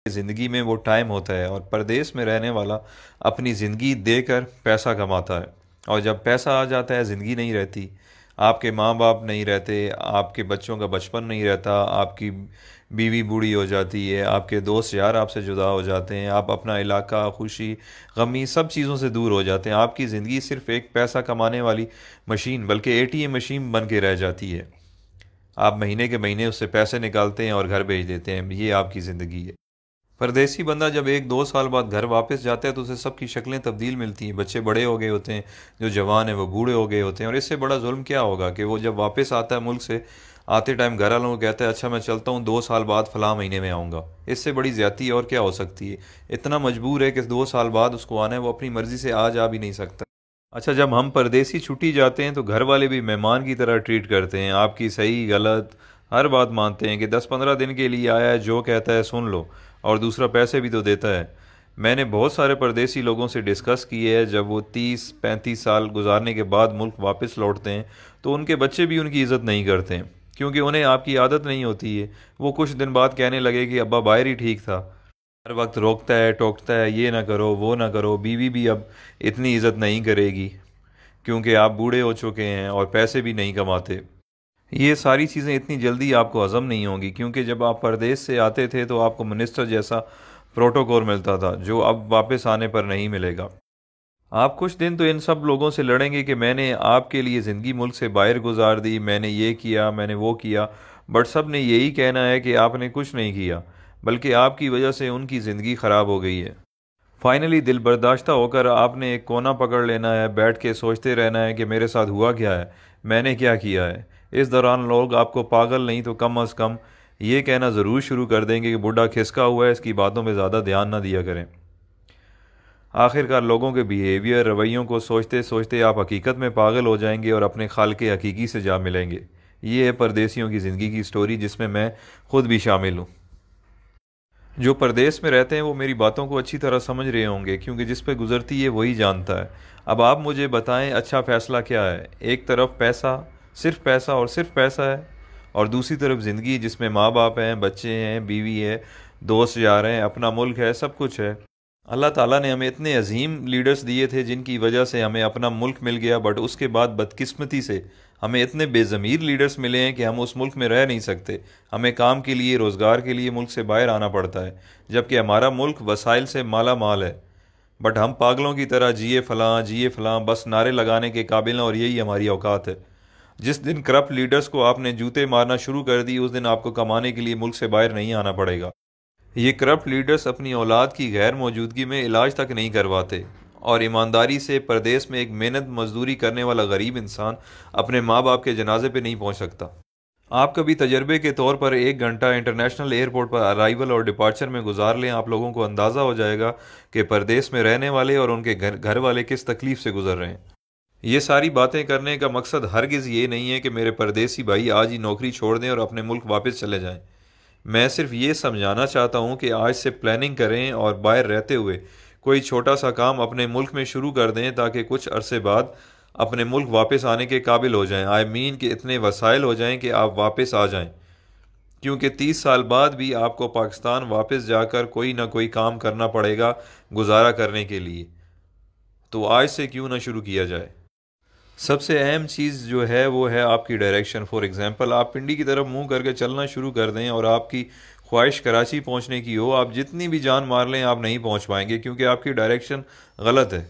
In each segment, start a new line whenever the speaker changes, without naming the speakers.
زندگی میں وہ ٹائم ہوتا ہے، اور پردیس میں رہنے والا اپنی زندگی دے کر پیسہ کماتا ہے، اور جب پیسہ آ جاتا ہے زندگی نہیں رہتی۔ آپ کے ماں باپ نہیں رہتے، آپ کے بچوں کا بچپن نہیں رہتا، آپ کی بیوی بوڑھی ہو جاتی ہے، آپ کے دوست یار آپ سے جدا ہو جاتے ہیں، آپ اپنا علاقہ، خوشی غمی سب چیزوں سے دور ہو جاتے ہیں۔ آپ کی زندگی صرف ایک پیسہ کمانے والی مشین، بلکہ اے ٹی ایم مشین بن کے رہ جاتی ہے۔ آپ مہینے کے مہینے اس سے پیسے نکالتے ہیں اور گھر بھیج دیتے ہیں، یہ آپ کی زندگی ہے۔ پردیسی بندہ جب ایک دو سال بعد گھر واپس جاتا ہے تو اسے سب کی شکلیں تبدیل ملتی ہیں، بچے بڑے ہو گئے ہوتے ہیں، جو جوان ہیں وہ بوڑھے ہو گئے ہوتے ہیں، اور اس سے بڑا ظلم کیا ہوگا کہ وہ جب واپس آتا ہے ملک سے، آتے ٹائم گھر والوں کو کہتا ہے اچھا میں چلتا ہوں، 2 سال بعد فلاں مہینے میں آؤں گا۔ اس سے بڑی زیادتی اور کیا ہو سکتی ہے؟ اتنا مجبور ہے کہ 2 سال بعد اس کو آنا ہے، وہ اپنی مرضی سے آ جا بھی نہیں سکتا۔ اچھا، جب ہم پردیسی چھٹی جاتے ہیں تو گھر والے بھی مہمان کی طرح ٹریٹ کرتے ہیں، آپ کی صحیح غلط ہر بات مانتے ہیں کہ 10-15 دن کے لیے آیا ہے، جو کہتا ہے سن لو، اور دوسرا پیسے بھی تو دیتا ہے۔ میں نے بہت سارے پردیسی لوگوں سے ڈسکس کی ہے، جب وہ 30-35 سال گزارنے کے بعد ملک واپس لوٹتے ہیں تو ان کے بچے بھی ان کی عزت نہیں کرتے ہیں، کیونکہ انہیں آپ کی عادت نہیں ہوتی ہے۔ وہ کچھ دن بعد کہنے لگے کہ ابا باہر ہی ٹھیک تھا، ہر وقت روکتا ہے ٹوکتا ہے، یہ نہ کرو وہ نہ کرو۔ بیوی بھی اب اتنی عزت نہیں کرے گی کیونکہ آپ بوڑھے ہو چکے ہیں اور پیسے بھی نہیں کماتے۔ یہ ساری چیزیں اتنی جلدی آپ کو ہضم نہیں ہوں گی، کیونکہ جب آپ پردیس سے آتے تھے تو آپ کو منسٹر جیسا پروٹوکول ملتا تھا، جو اب واپس آنے پر نہیں ملے گا۔ آپ کچھ دن تو ان سب لوگوں سے لڑیں گے کہ میں نے آپ کے لیے زندگی ملک سے باہر گزار دی، میں نے یہ کیا، میں نے وہ کیا، بٹ سب نے یہی کہنا ہے کہ آپ نے کچھ نہیں کیا، بلکہ آپ کی وجہ سے ان کی زندگی خراب ہو گئی ہے۔ فائنلی دل برداشتہ ہو کر آپ نے ایک کونا پکڑ لینا ہے، بیٹھ کے سوچتے رہنا ہے کہ میرے ساتھ ہوا کیا ہے، میں نے کیا کیا ہے۔ اس دوران لوگ آپ کو پاگل نہیں تو کم از کم یہ کہنا ضرور شروع کر دیں گے کہ بڈھا کھسکا ہوا ہے، اس کی باتوں پہ زیادہ دھیان نہ دیا کریں۔ آخر کار لوگوں کے بیہیویئر، رویوں کو سوچتے سوچتے آپ حقیقت میں پاگل ہو جائیں گے اور اپنے خالق حقیقی سے جا ملیں گے۔ یہ ہے پردیسیوں کی زندگی کی سٹوری، جس میں خود بھی شامل ہوں۔ جو پردیس میں رہتے ہیں وہ میری باتوں کو اچھی طرح سمجھ رہے ہوں گے، کیونکہ جس پہ گزرتی ہے وہی جانتا ہے۔ اب آپ مجھے بتائیں اچھا فیصلہ کیا ہے؟ ایک طرف پیسہ، صرف پیسہ اور صرف پیسہ ہے، اور دوسری طرف زندگی جس میں ماں باپ ہیں، بچے ہیں، بیوی ہے، دوست یار ہیں، اپنا ملک ہے، سب کچھ ہے۔ اللہ تعالیٰ نے ہمیں اتنے عظیم لیڈرز دیے تھے جن کی وجہ سے ہمیں اپنا ملک مل گیا، بٹ اس کے بعد بدقسمتی سے ہمیں اتنے بے ضمیر لیڈرز ملے ہیں کہ ہم اس ملک میں رہ نہیں سکتے، ہمیں کام کے لیے، روزگار کے لیے ملک سے باہر آنا پڑتا ہے، جبکہ ہمارا ملک وسائل سے مالا مال ہے، بٹ ہم پاگلوں کی طرح جیے فلاں بس نعرے لگانے کے قابل ہیں، اور یہی ہماری اوقات ہے۔ جس دن کرپٹ لیڈرز کو آپ نے جوتے مارنا شروع کر دی، اس دن آپ کو کمانے کے لیے ملک سے باہر نہیں آنا پڑے گا۔ یہ کرپٹ لیڈرز اپنی اولاد کی غیر موجودگی میں علاج تک نہیں کرواتے، اور ایمانداری سے پردیس میں ایک محنت مزدوری کرنے والا غریب انسان اپنے ماں باپ کے جنازے پہ نہیں پہنچ سکتا۔ آپ کبھی تجربے کے طور پر 1 گھنٹہ انٹرنیشنل ایئرپورٹ پر ارائیول اور ڈپارچر میں گزار لیں، آپ لوگوں کو اندازہ ہو جائے گا کہ پردیس میں رہنے والے اور ان کے گھر والے کس تکلیف سے گزر رہے ہیں۔ یہ ساری باتیں کرنے کا مقصد ہرگز یہ نہیں ہے کہ میرے پردیسی بھائی آج ہی نوکری چھوڑ دیں اور اپنے ملک واپس چلے جائیں۔ میں صرف یہ سمجھانا چاہتا ہوں کہ آج سے پلاننگ کریں اور باہر رہتے ہوئے کوئی چھوٹا سا کام اپنے ملک میں شروع کر دیں، تاکہ کچھ عرصے بعد اپنے ملک واپس آنے کے قابل ہو جائیں۔ کہ اتنے وسائل ہو جائیں کہ آپ واپس آ جائیں، کیونکہ 30 سال بعد بھی آپ کو پاکستان واپس جا کر کوئی نہ کوئی کام کرنا پڑے گا گزارا کرنے کے لیے، تو آج سے کیوں نہ شروع کیا جائے۔ سب سے اہم چیز جو ہے وہ ہے آپ کی ڈائریکشن۔ فار ایگزامپل، آپ پنڈی کی طرف منہ کر کے چلنا شروع کر دیں اور آپ کی خواہش کراچی پہنچنے کی ہو، آپ جتنی بھی جان مار لیں آپ نہیں پہنچ پائیں گے، کیونکہ آپ کی ڈائریکشن غلط ہے۔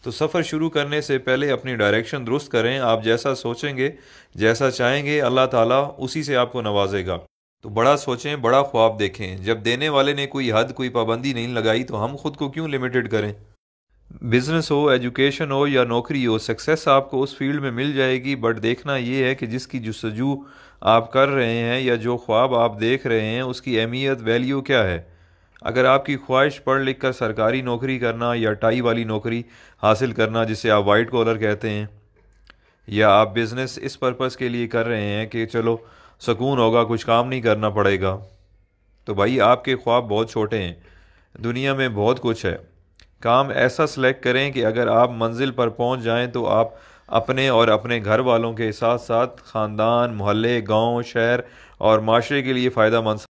تو سفر شروع کرنے سے پہلے اپنی ڈائریکشن درست کریں۔ آپ جیسا سوچیں گے، جیسا چاہیں گے، اللہ تعالیٰ اسی سے آپ کو نوازے گا۔ تو بڑا سوچیں، بڑا خواب دیکھیں۔ جب دینے والے نے کوئی حد، کوئی پابندی نہیں لگائی تو ہم خود کو کیوں لمیٹڈ کریں؟ بزنس ہو، ایجوکیشن ہو یا نوکری ہو، سکسیس آپ کو اس فیلڈ میں مل جائے گی، بٹ دیکھنا یہ ہے کہ جس کی جستجو آپ کر رہے ہیں یا جو خواب آپ دیکھ رہے ہیں اس کی اہمیت، ویلیو کیا ہے۔ اگر آپ کی خواہش پڑھ لکھ کر سرکاری نوکری کرنا یا ٹائی والی نوکری حاصل کرنا جسے آپ وائٹ کالر کہتے ہیں، یا آپ بزنس اس پرپس کے لیے کر رہے ہیں کہ چلو سکون ہوگا، کچھ کام نہیں کرنا پڑے گا، تو بھائی آپ کے خواب بہت چھوٹے ہیں۔ دنیا میں بہت کچھ ہے۔ کام ایسا سلیکٹ کریں کہ اگر آپ منزل پر پہنچ جائیں تو آپ اپنے اور اپنے گھر والوں کے ساتھ ساتھ خاندان، محلے، گاؤں، شہر اور معاشرے کے لیے فائدہ مند